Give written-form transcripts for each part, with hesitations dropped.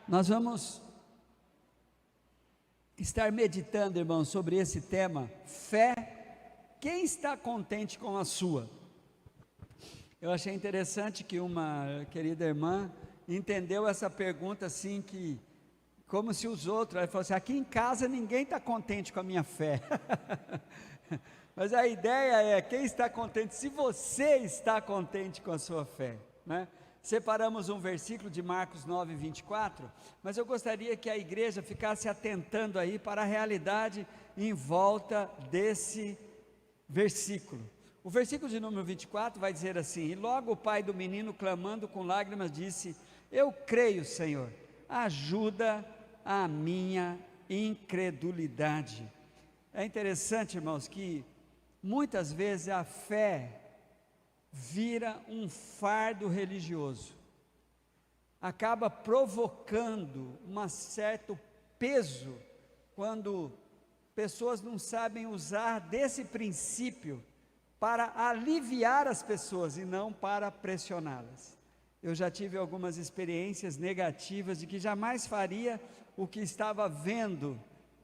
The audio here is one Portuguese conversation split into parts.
Nós vamos estar meditando, irmãos, sobre esse tema, fé. Quem está contente com a sua? Eu achei interessante que uma querida irmã entendeu essa pergunta assim, que como se os outros, ela falou assim, aqui em casa ninguém está contente com a minha fé. Mas a ideia é, quem está contente, se você está contente com a sua fé, né? Separamos um versículo de Marcos 9, 24, mas eu gostaria que a igreja ficasse atentando aí para a realidade em volta desse versículo. O versículo de número 24 vai dizer assim: e logo o pai do menino, clamando com lágrimas, disse: eu creio, Senhor, ajuda a minha incredulidade. É interessante, irmãos, que muitas vezes a fé vira um fardo religioso, acaba provocando um certo peso, quando pessoas não sabem usar desse princípio para aliviar as pessoas e não para pressioná-las. Eu já tive algumas experiências negativas de que jamais faria o que estava vendo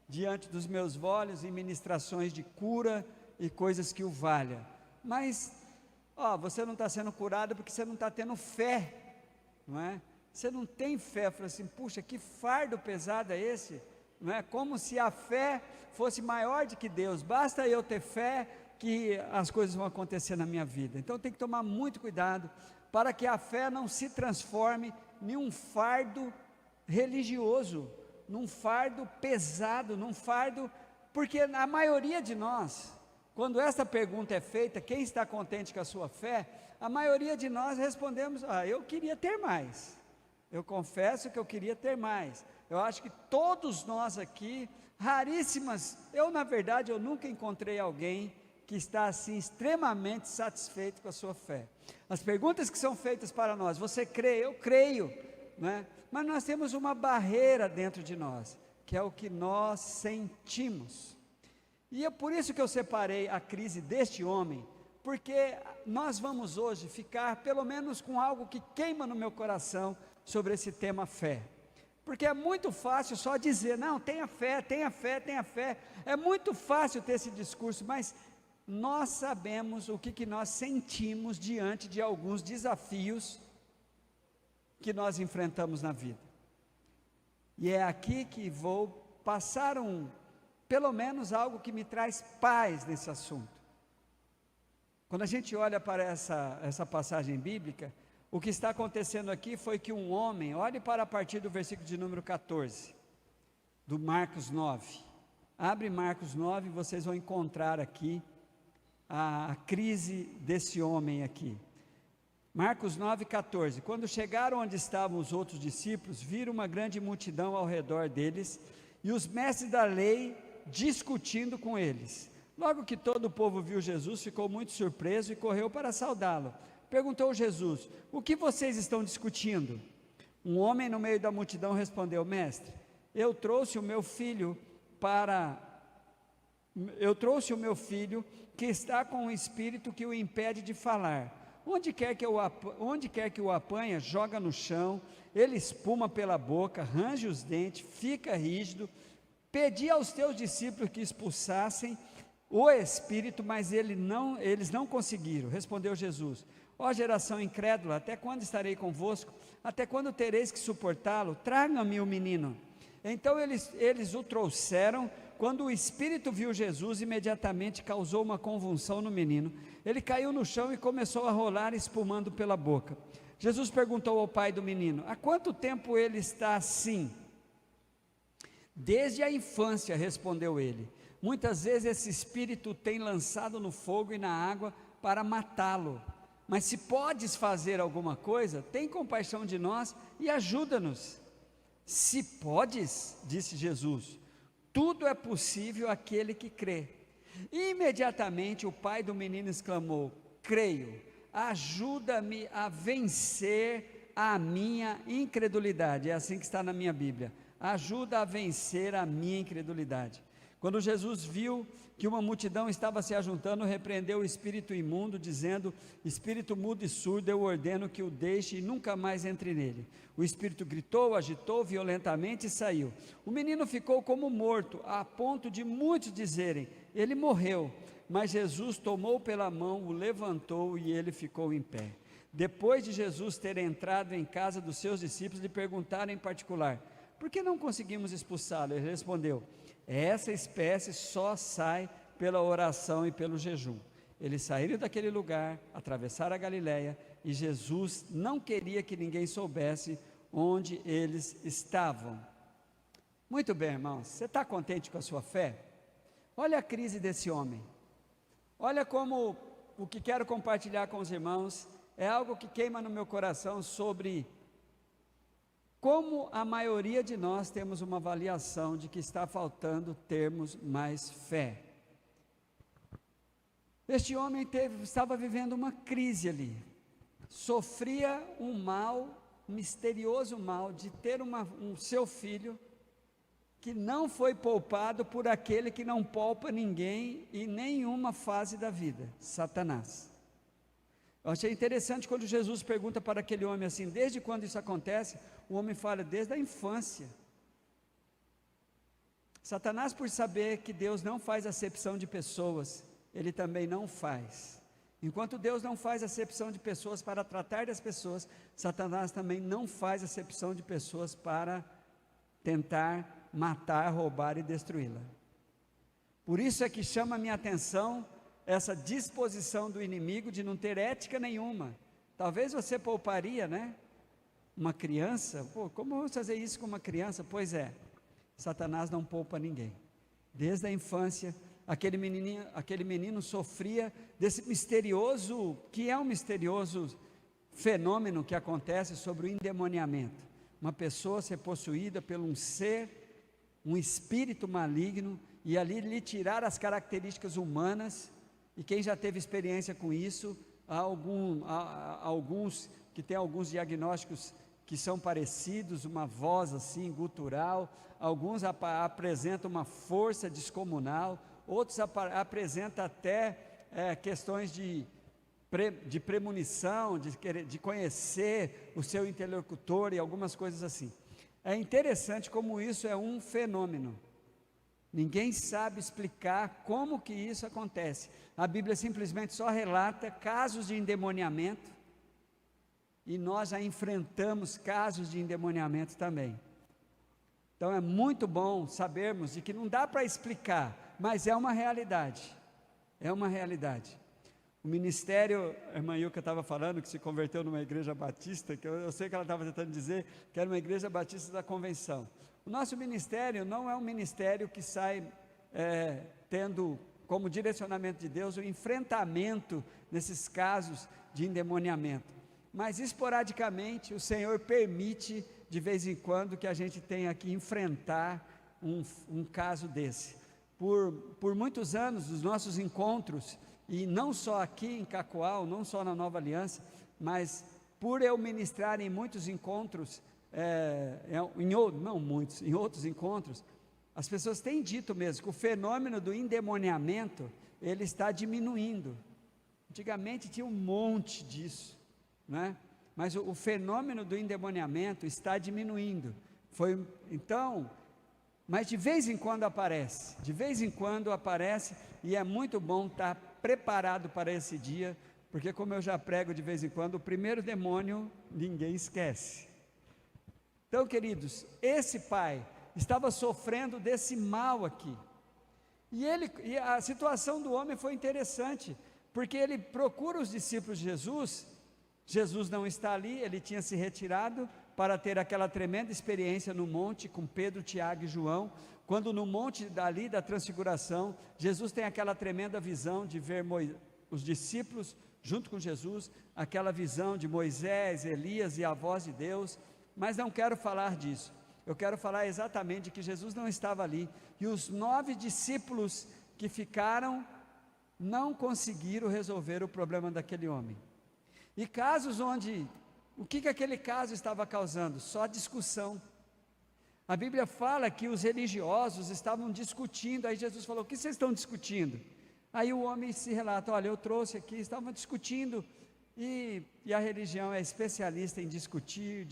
diante dos meus olhos em ministrações de cura e coisas que o valha, mas você não está sendo curado porque você não está tendo fé, não é? Você não tem fé. Eu falei assim, puxa, que fardo pesado é esse, não é? Como se a fé fosse maior do que Deus, basta eu ter fé que as coisas vão acontecer na minha vida. Então tem que tomar muito cuidado, para que a fé não se transforme em um fardo religioso, num fardo pesado, num fardo, porque a maioria de nós, quando essa pergunta é feita, quem está contente com a sua fé, a maioria de nós respondemos, eu queria ter mais, eu confesso que eu queria ter mais. Eu acho que todos nós aqui, raríssimas, na verdade eu nunca encontrei alguém que está assim extremamente satisfeito com a sua fé. As perguntas que são feitas para nós, você crê? Eu creio, né? Mas nós temos uma barreira dentro de nós, que é o que nós sentimos. E é por isso que eu separei a crise deste homem, porque nós vamos hoje ficar pelo menos com algo que queima no meu coração sobre esse tema fé. Porque é muito fácil só dizer, não, tenha fé, tenha fé, tenha fé. É muito fácil ter esse discurso, mas nós sabemos o que nós sentimos diante de alguns desafios que nós enfrentamos na vida. E é aqui que vou passar pelo menos algo que me traz paz nesse assunto. Quando a gente olha para essa passagem bíblica, o que está acontecendo aqui foi que um homem, olhe para a partir do versículo de número 14, do Marcos 9, abre Marcos 9, vocês vão encontrar aqui a crise desse homem aqui. Marcos 9, 14, quando chegaram onde estavam os outros discípulos, viram uma grande multidão ao redor deles, e os mestres da lei discutindo com eles. Logo que todo o povo viu Jesus, ficou muito surpreso e correu para saudá-lo. Perguntou Jesus: o que vocês estão discutindo? Um homem no meio da multidão respondeu: mestre, eu trouxe o meu filho que está com um espírito que o impede de falar. Onde quer que o apanha, joga no chão, ele espuma pela boca, range os dentes, fica rígido. Pedi aos teus discípulos que expulsassem o espírito, mas eles não conseguiram. Respondeu Jesus: ó geração incrédula, até quando estarei convosco? Até quando tereis que suportá-lo? Traga-me o menino. Então eles o trouxeram. Quando o espírito viu Jesus, imediatamente causou uma convulsão no menino. Ele caiu no chão e começou a rolar, espumando pela boca. Jesus perguntou ao pai do menino: há quanto tempo ele está assim? Desde a infância, respondeu ele. Muitas vezes esse espírito tem lançado no fogo e na água para matá-lo. Mas se podes fazer alguma coisa, tem compaixão de nós e ajuda-nos. Se podes, disse Jesus, tudo é possível àquele que crê. E imediatamente o pai do menino exclamou: creio, ajuda-me a vencer a minha incredulidade. É assim que está na minha Bíblia: ajuda a vencer a minha incredulidade. Quando Jesus viu que uma multidão estava se ajuntando, repreendeu o espírito imundo, dizendo: espírito mudo e surdo, eu ordeno que o deixe e nunca mais entre nele. O espírito gritou, agitou violentamente e saiu. O menino ficou como morto, a ponto de muitos dizerem: ele morreu. Mas Jesus tomou pela mão, o levantou e ele ficou em pé. Depois de Jesus ter entrado em casa dos seus discípulos, lhe perguntaram em particular: por que não conseguimos expulsá-lo? Ele respondeu: essa espécie só sai pela oração e pelo jejum. Eles saíram daquele lugar, atravessaram a Galileia, e Jesus não queria que ninguém soubesse onde eles estavam. Muito bem, irmãos, você está contente com a sua fé? Olha a crise desse homem. Olha como o que quero compartilhar com os irmãos é algo que queima no meu coração sobre como a maioria de nós temos uma avaliação de que está faltando termos mais fé. Este homem estava vivendo uma crise ali, sofria um mal, um misterioso mal, de ter seu filho, que não foi poupado por aquele que não poupa ninguém em nenhuma fase da vida, Satanás. Eu achei interessante quando Jesus pergunta para aquele homem assim: desde quando isso acontece? O homem fala: desde a infância. Satanás, por saber que Deus não faz acepção de pessoas, ele também não faz. Enquanto Deus não faz acepção de pessoas para tratar das pessoas, Satanás também não faz acepção de pessoas para tentar matar, roubar e destruí-la. Por isso é que chama a minha atenção essa disposição do inimigo de não ter ética nenhuma. Talvez você pouparia, né? Uma criança, como vamos fazer isso com uma criança? Pois é, Satanás não poupa ninguém. Desde a infância, aquele menino sofria desse misterioso, que é um misterioso fenômeno que acontece sobre o endemoniamento. Uma pessoa ser possuída por um ser, um espírito maligno, e ali lhe tirar as características humanas. E quem já teve experiência com isso, há alguns que têm alguns diagnósticos que são parecidos, uma voz assim, gutural, alguns apresentam uma força descomunal, outros apresentam até questões de premonição, de conhecer o seu interlocutor e algumas coisas assim. É interessante como isso é um fenômeno. Ninguém sabe explicar como que isso acontece. A Bíblia simplesmente só relata casos de endemoniamento, e nós já enfrentamos casos de endemoniamento também. Então é muito bom sabermos de que não dá para explicar, mas é uma realidade. É uma realidade. O ministério, a irmã Ilka estava falando que se converteu numa igreja batista, que eu sei que ela estava tentando dizer que era uma igreja batista da convenção. O nosso ministério não é um ministério que sai tendo como direcionamento de Deus o enfrentamento nesses casos de endemoniamento, mas esporadicamente o Senhor permite de vez em quando que a gente tenha que enfrentar um caso desse. Por muitos anos, os nossos encontros, e não só aqui em Cacoal, não só na Nova Aliança, mas por eu ministrar em muitos encontros, em outros encontros, as pessoas têm dito mesmo que o fenômeno do endemoniamento, ele está diminuindo. Antigamente tinha um monte disso, né? Mas o fenômeno do endemoniamento está diminuindo. Mas de vez em quando aparece, e é muito bom estar preparado para esse dia, porque como eu já prego de vez em quando, o primeiro demônio ninguém esquece. Então, queridos, esse pai estava sofrendo desse mal aqui, e a situação do homem foi interessante, porque ele procura os discípulos de Jesus, Jesus não está ali, ele tinha se retirado para ter aquela tremenda experiência no monte com Pedro, Tiago e João, quando no monte dali da transfiguração, Jesus tem aquela tremenda visão de ver os discípulos junto com Jesus, aquela visão de Moisés, Elias e a voz de Deus, mas não quero falar disso, eu quero falar exatamente de que Jesus não estava ali, e os 9 discípulos que ficaram, não conseguiram resolver o problema daquele homem, e casos onde, o que aquele caso estava causando? Só discussão. A Bíblia fala que os religiosos estavam discutindo, aí Jesus falou: o que vocês estão discutindo? Aí o homem se relata: olha, eu trouxe aqui, estavam discutindo, e a religião é especialista em discutir,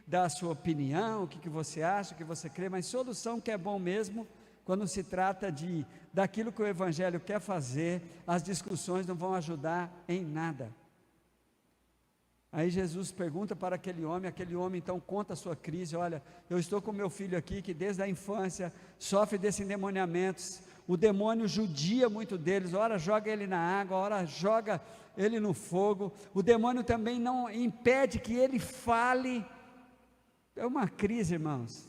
dar a sua opinião, o que você acha, o que você crê, mas solução que é bom mesmo, quando se trata daquilo que o Evangelho quer fazer, as discussões não vão ajudar em nada. Aí Jesus pergunta para aquele homem então conta a sua crise: olha, eu estou com meu filho aqui, que desde a infância sofre desses endemoniamentos, o demônio judia muito deles, ora joga ele na água, ora joga ele no fogo, o demônio também não impede que ele fale. É uma crise, irmãos,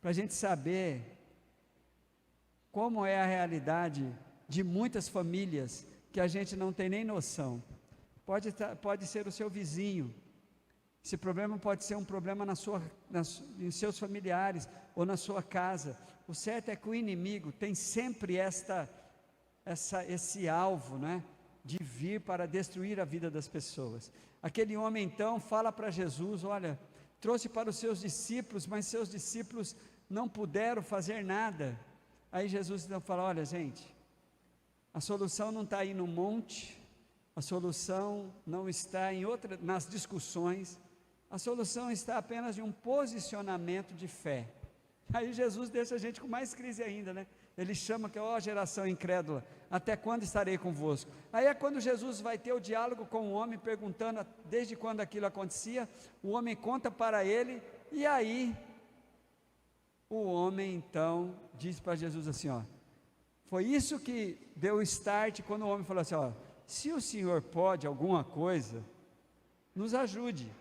para a gente saber como é a realidade de muitas famílias, que a gente não tem nem noção. Pode ser o seu vizinho, esse problema pode ser um problema em seus familiares, ou na sua casa. O certo é que o inimigo tem sempre esse alvo, né, de vir para destruir a vida das pessoas. Aquele homem então fala para Jesus: olha, trouxe para os seus discípulos, mas seus discípulos não puderam fazer nada. Aí Jesus então fala: olha gente, a solução não está aí no monte, a solução não está nas discussões, a solução está apenas em um posicionamento de fé. Aí Jesus deixa a gente com mais crise ainda, né? Ele chama que, ó geração incrédula, até quando estarei convosco? Aí é quando Jesus vai ter o diálogo com o homem, perguntando desde quando aquilo acontecia. O homem conta para ele, e aí o homem então diz para Jesus assim, ó, foi isso que deu o start, quando o homem falou assim, ó, se o Senhor pode alguma coisa, nos ajude.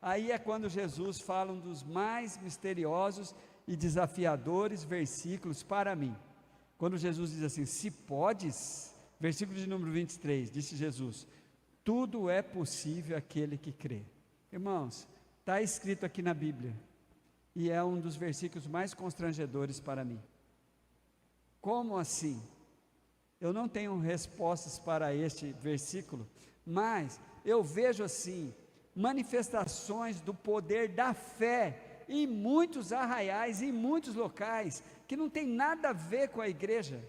Aí é quando Jesus fala um dos mais misteriosos e desafiadores versículos para mim, quando Jesus diz assim, se podes, versículo de número 23, disse Jesus, tudo é possível àquele que crê. Irmãos, está escrito aqui na Bíblia, e é um dos versículos mais constrangedores para mim. Como assim? Eu não tenho respostas para este versículo, mas eu vejo assim, manifestações do poder da fé, em muitos arraiais, em muitos locais, que não tem nada a ver com a igreja,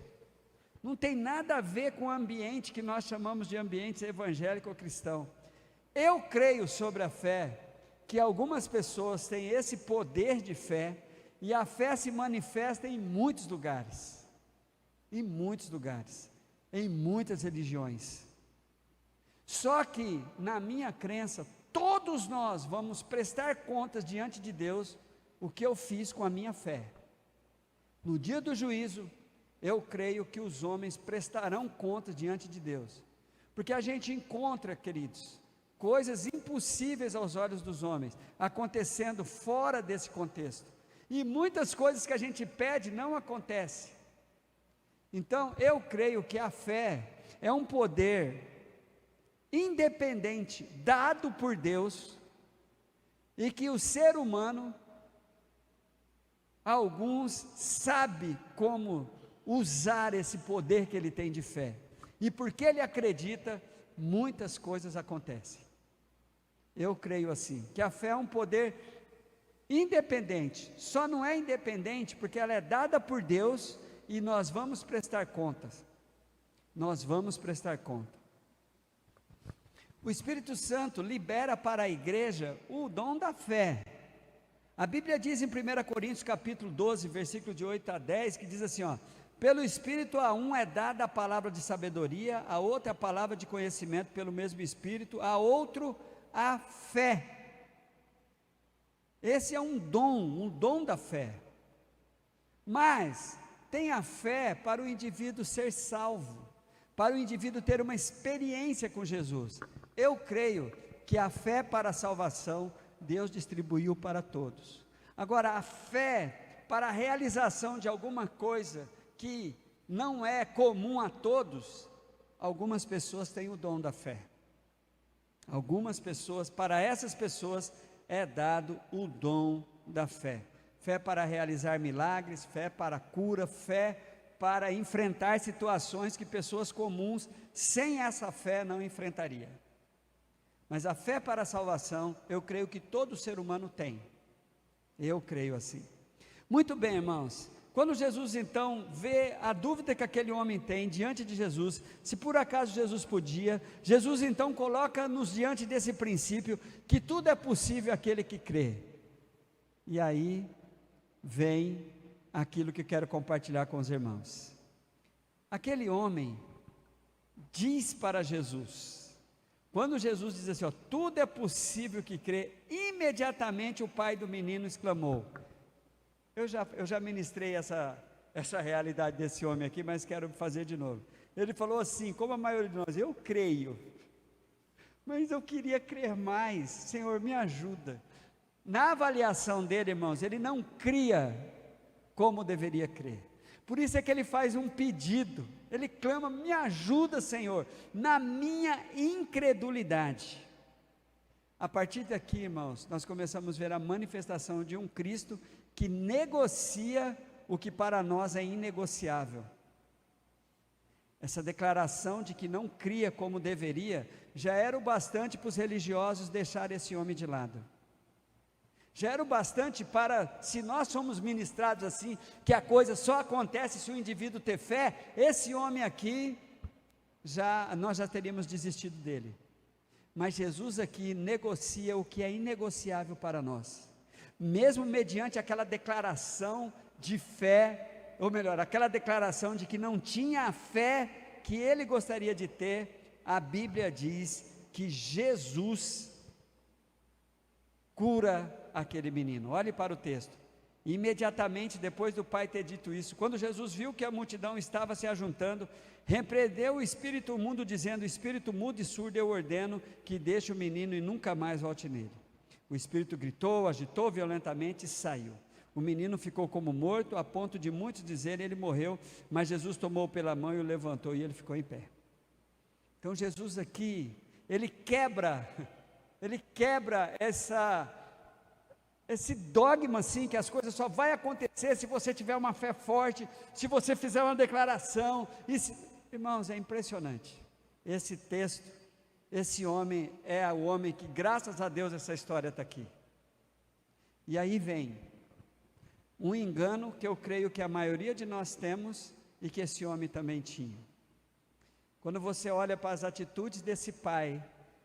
não tem nada a ver com o ambiente que nós chamamos de ambiente evangélico ou cristão. Eu creio sobre a fé, que algumas pessoas têm esse poder de fé, e a fé se manifesta em muitos lugares, em muitas religiões. Só que, na minha crença, todos nós vamos prestar contas diante de Deus, o que eu fiz com a minha fé. No dia do juízo, eu creio que os homens prestarão contas diante de Deus, porque a gente encontra, queridos, coisas impossíveis aos olhos dos homens, acontecendo fora desse contexto, e muitas coisas que a gente pede não acontecem. Então, eu creio que a fé é um poder independente, dado por Deus, e que o ser humano, alguns sabem como usar esse poder que ele tem de fé, e porque ele acredita, muitas coisas acontecem. Eu creio assim, que a fé é um poder independente, só não é independente porque ela é dada por Deus, e nós vamos prestar contas, O Espírito Santo libera para a igreja o dom da fé. A Bíblia diz em 1 Coríntios capítulo 12, versículo de 8 a 10, que diz assim, ó, pelo Espírito a um é dada a palavra de sabedoria, a outro a palavra de conhecimento pelo mesmo Espírito, a outro a fé. Esse é um dom da fé. Mas tem a fé para o indivíduo ser salvo, para o indivíduo ter uma experiência com Jesus. Eu creio que a fé para a salvação, Deus distribuiu para todos. Agora, a fé para a realização de alguma coisa que não é comum a todos, algumas pessoas têm o dom da fé. Para essas pessoas é dado o dom da fé. Fé para realizar milagres, fé para cura, fé para enfrentar situações que pessoas comuns, sem essa fé, não enfrentaria. Mas a fé para a salvação, eu creio que todo ser humano tem. Eu creio assim. Muito bem, irmãos. Quando Jesus então vê a dúvida que aquele homem tem diante de Jesus, se por acaso Jesus podia, Jesus então coloca-nos diante desse princípio que tudo é possível àquele que crê. E aí vem aquilo que eu quero compartilhar com os irmãos. Aquele homem diz para Jesus, quando Jesus diz assim, ó, tudo é possível que crê, imediatamente o pai do menino exclamou. Eu já ministrei essa realidade desse homem aqui, mas quero fazer de novo. Ele falou assim, como a maioria de nós, eu creio, mas eu queria crer mais, Senhor, me ajuda. Na avaliação dele, irmãos, ele não cria como deveria crer. Por isso é que ele faz um pedido, ele clama, me ajuda, Senhor, na minha incredulidade. A partir daqui, irmãos, nós começamos a ver a manifestação de um Cristo que negocia o que para nós é inegociável. Essa declaração de que não cria como deveria, já era o bastante para os religiosos deixar esse homem de lado. Já era o bastante para, se nós somos ministrados assim, que a coisa só acontece se o indivíduo ter fé, esse homem aqui, nós já teríamos desistido dele. Mas Jesus aqui negocia o que é inegociável para nós. Mesmo mediante aquela declaração de fé, ou melhor, aquela declaração de que não tinha a fé que ele gostaria de ter, a Bíblia diz que Jesus cura aquele menino. Olhe para o texto. Imediatamente depois do pai ter dito isso, quando Jesus viu que a multidão estava se ajuntando, repreendeu o espírito imundo, dizendo, espírito mudo e surdo, eu ordeno que deixe o menino e nunca mais volte nele. O espírito gritou, agitou violentamente e saiu. O menino ficou como morto, a ponto de muitos dizerem, ele morreu, mas Jesus tomou pela mão e o levantou, e ele ficou em pé. Então Jesus aqui, ele quebra esse dogma assim, que as coisas só vai acontecer se você tiver uma fé forte, se você fizer uma declaração. Irmãos, é impressionante. Esse texto, esse homem é o homem que, graças a Deus, essa história está aqui. E aí vem um engano que eu creio que a maioria de nós temos e que esse homem também tinha. Quando você olha para as atitudes desse pai,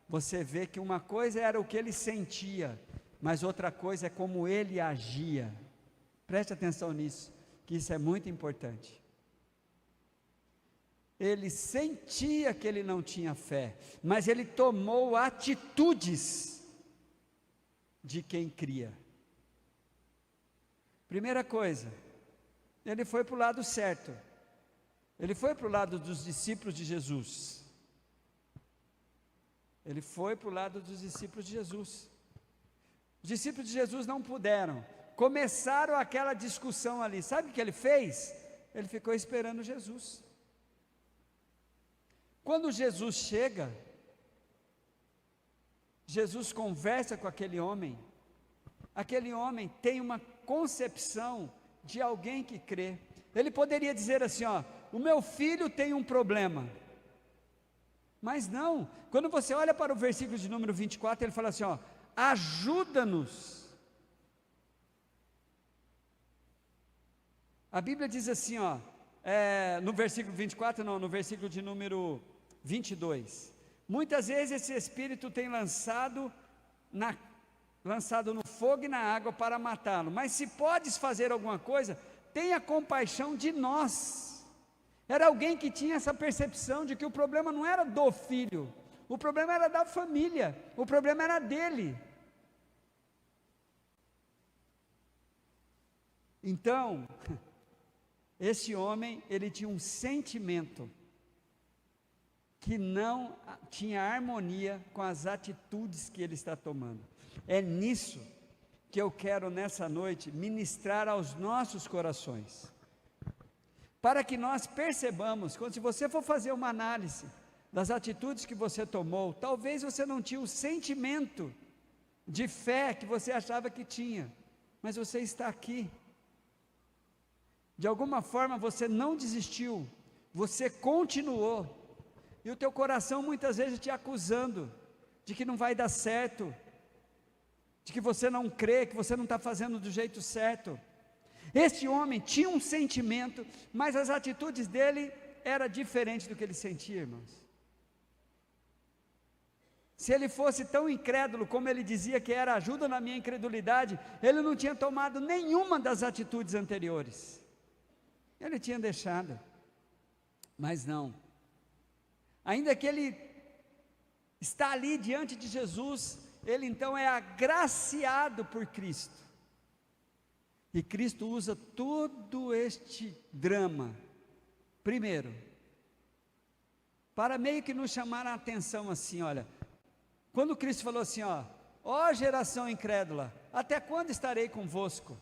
você vê que uma coisa era o que ele sentia, mas outra coisa é como ele agia. Preste atenção nisso, que isso é muito importante. Ele sentia que ele não tinha fé, mas ele tomou atitudes de quem cria. Primeira coisa, ele foi para o lado certo, ele foi para o lado dos discípulos de Jesus. Ele foi para o lado dos discípulos de Jesus. Os discípulos de Jesus não puderam, começaram aquela discussão ali. Sabe o que ele fez? Ele ficou esperando Jesus. Quando Jesus chega, Jesus conversa com aquele homem tem uma concepção de alguém que crê. Ele poderia dizer assim, ó, o meu filho tem um problema, mas não, quando você olha para o versículo de número 24, ele fala assim, ó, ajuda-nos. A Bíblia diz assim, ó, no versículo 24, não, no versículo de número 22, muitas vezes esse espírito tem lançado no fogo e na água para matá-lo, mas se podes fazer alguma coisa, tenha compaixão de nós. Era alguém que tinha essa percepção de que o problema não era do filho, o problema era da família, o problema era dele. Então, esse homem, ele tinha um sentimento que não tinha harmonia com as atitudes que ele está tomando. É nisso que eu quero nessa noite ministrar aos nossos corações, para que nós percebamos, quando se você for fazer uma análise das atitudes que você tomou, talvez você não tinha o sentimento de fé que você achava que tinha, mas você está aqui, de alguma forma você não desistiu, você continuou, e o teu coração muitas vezes te acusando, de que não vai dar certo, de que você não crê, que você não está fazendo do jeito certo. Este homem tinha um sentimento, mas as atitudes dele eram diferentes do que ele sentia, irmãos. Se ele fosse tão incrédulo como ele dizia que era, ajuda na minha incredulidade, ele não tinha tomado nenhuma das atitudes anteriores. Ele tinha deixado, mas não. Ainda que ele está ali diante de Jesus, ele então é agraciado por Cristo. E Cristo usa todo este drama, primeiro, para meio que nos chamar a atenção assim, olha, quando Cristo falou assim, ó geração incrédula, até quando estarei convosco?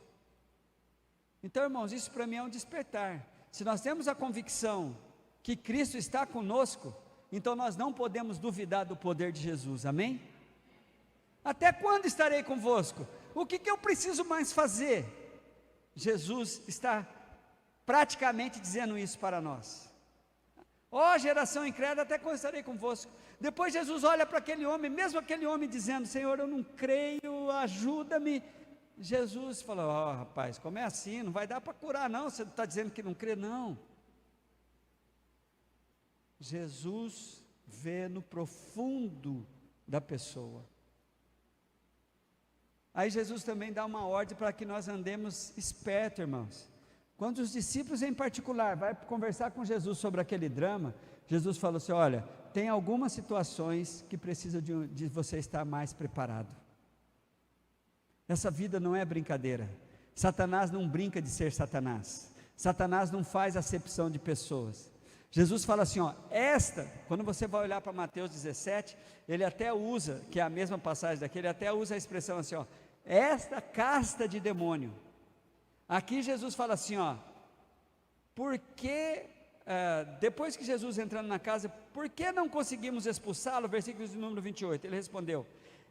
Então, irmãos, isso para mim é um despertar. Se nós temos a convicção que Cristo está conosco, então nós não podemos duvidar do poder de Jesus, amém? Até quando estarei convosco? O que eu preciso mais fazer? Jesus está praticamente dizendo isso para nós. Ó geração incrédula, até quando estarei convosco? Depois Jesus olha para aquele homem, mesmo aquele homem dizendo, Senhor, eu não creio, ajuda-me. Jesus falou, rapaz, como é assim? Não vai dar para curar não, você está dizendo que não crê, não. Jesus vê no profundo da pessoa. Aí Jesus também dá uma ordem para que nós andemos esperto, irmãos. Quando os discípulos em particular vai conversar com Jesus sobre aquele drama, Jesus falou assim, olha, tem algumas situações que precisam de você estar mais preparado. Essa vida não é brincadeira. Satanás não brinca de ser Satanás. Satanás não faz acepção de pessoas. Jesus fala assim, quando você vai olhar para Mateus 17, ele até usa, que é a mesma passagem daqui, ele até usa a expressão assim, esta casta de demônio. Aqui Jesus fala assim, porque, depois que Jesus entrando na casa, por que não conseguimos expulsá-lo? Versículo de número 28, ele respondeu,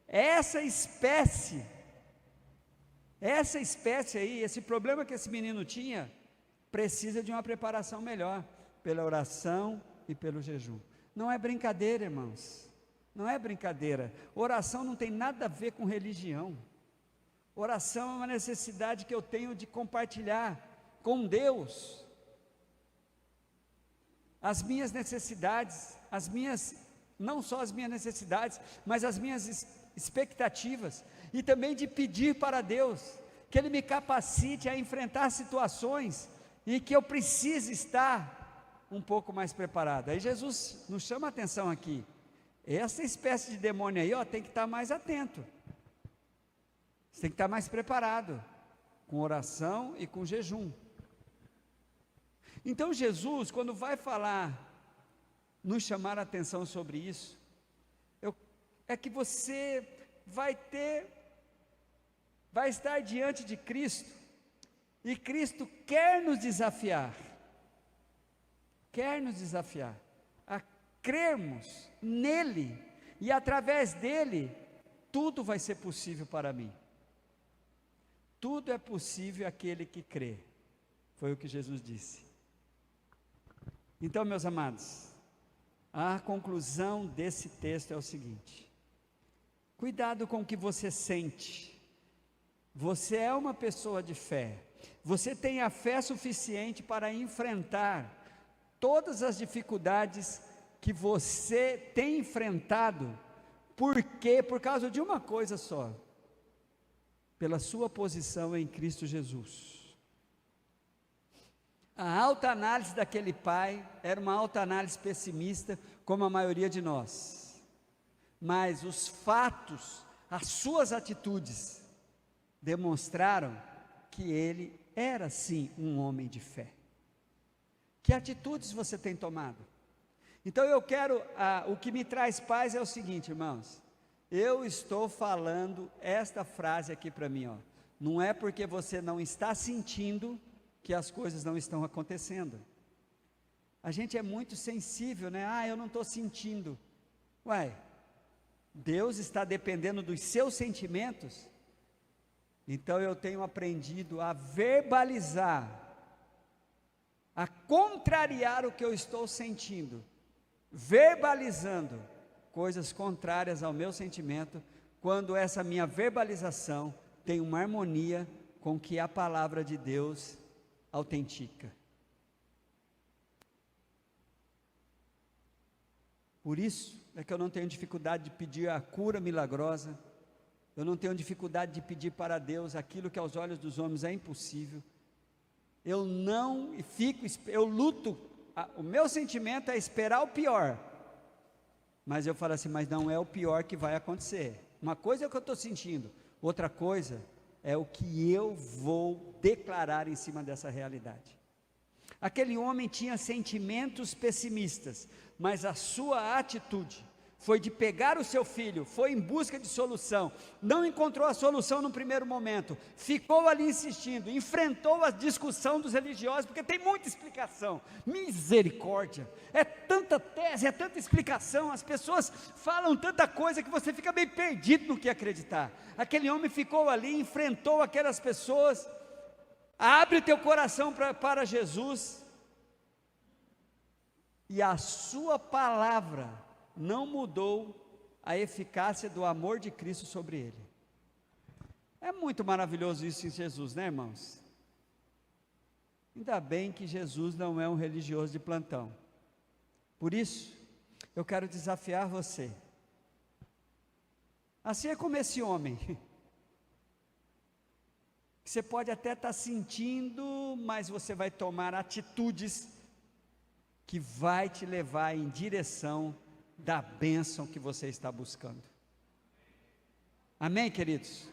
essa espécie aí, esse problema que esse menino tinha, precisa de uma preparação melhor, pela oração e pelo jejum. Não é brincadeira, irmãos, não é brincadeira. Oração não tem nada a ver com religião. Oração é uma necessidade que eu tenho de compartilhar com Deus. As minhas necessidades, não só as minhas necessidades, mas as minhas expectativas, e também de pedir para Deus, que Ele me capacite a enfrentar situações, e que eu precise estar um pouco mais preparado. Aí Jesus nos chama a atenção aqui, essa espécie de demônio aí, tem que estar mais atento, você tem que estar mais preparado, com oração e com jejum. Então Jesus, quando vai falar, nos chamar a atenção sobre isso, é que você vai estar diante de Cristo, e Cristo quer nos desafiar a crermos nele, e através dele, tudo vai ser possível para mim. Tudo é possível àquele que crê, foi o que Jesus disse. Então, meus amados, a conclusão desse texto é o seguinte: cuidado com o que você sente. Você é uma pessoa de fé, você tem a fé suficiente para enfrentar todas as dificuldades que você tem enfrentado. Por quê? Por causa de uma coisa só: pela sua posição em Cristo Jesus. A autoanálise daquele pai era uma autoanálise pessimista, como a maioria de nós, mas os fatos, as suas atitudes, demonstraram que ele era sim um homem de fé. Que atitudes você tem tomado? Então eu quero, o que me traz paz é o seguinte, irmãos, eu estou falando esta frase aqui para mim, não é porque você não está sentindo que as coisas não estão acontecendo. A gente é muito sensível, né? Eu não estou sentindo. Deus está dependendo dos seus sentimentos. Então eu tenho aprendido a verbalizar, a contrariar o que eu estou sentindo, verbalizando coisas contrárias ao meu sentimento, quando essa minha verbalização tem uma harmonia com o que a palavra de Deus autentica. Por isso é que eu não tenho dificuldade de pedir a cura milagrosa, eu não tenho dificuldade de pedir para Deus aquilo que aos olhos dos homens é impossível. Eu luto, o meu sentimento é esperar o pior, mas eu falo assim, mas não é o pior que vai acontecer. Uma coisa é o que eu estou sentindo, outra coisa é o que eu vou declarar em cima dessa realidade. Aquele homem tinha sentimentos pessimistas, mas a sua atitude foi de pegar o seu filho, foi em busca de solução, não encontrou a solução no primeiro momento, ficou ali insistindo, enfrentou a discussão dos religiosos, porque tem muita explicação, misericórdia, é tanta tese, é tanta explicação, as pessoas falam tanta coisa que você fica meio perdido no que acreditar. Aquele homem ficou ali, enfrentou aquelas pessoas, abre teu coração para Jesus, e a sua palavra não mudou a eficácia do amor de Cristo sobre ele. É muito maravilhoso isso em Jesus, né, irmãos? Ainda bem que Jesus não é um religioso de plantão. Por isso, eu quero desafiar você. Assim é como esse homem, que você pode até estar sentindo, mas você vai tomar atitudes que vai te levar em direção da bênção que você está buscando. Amém, queridos?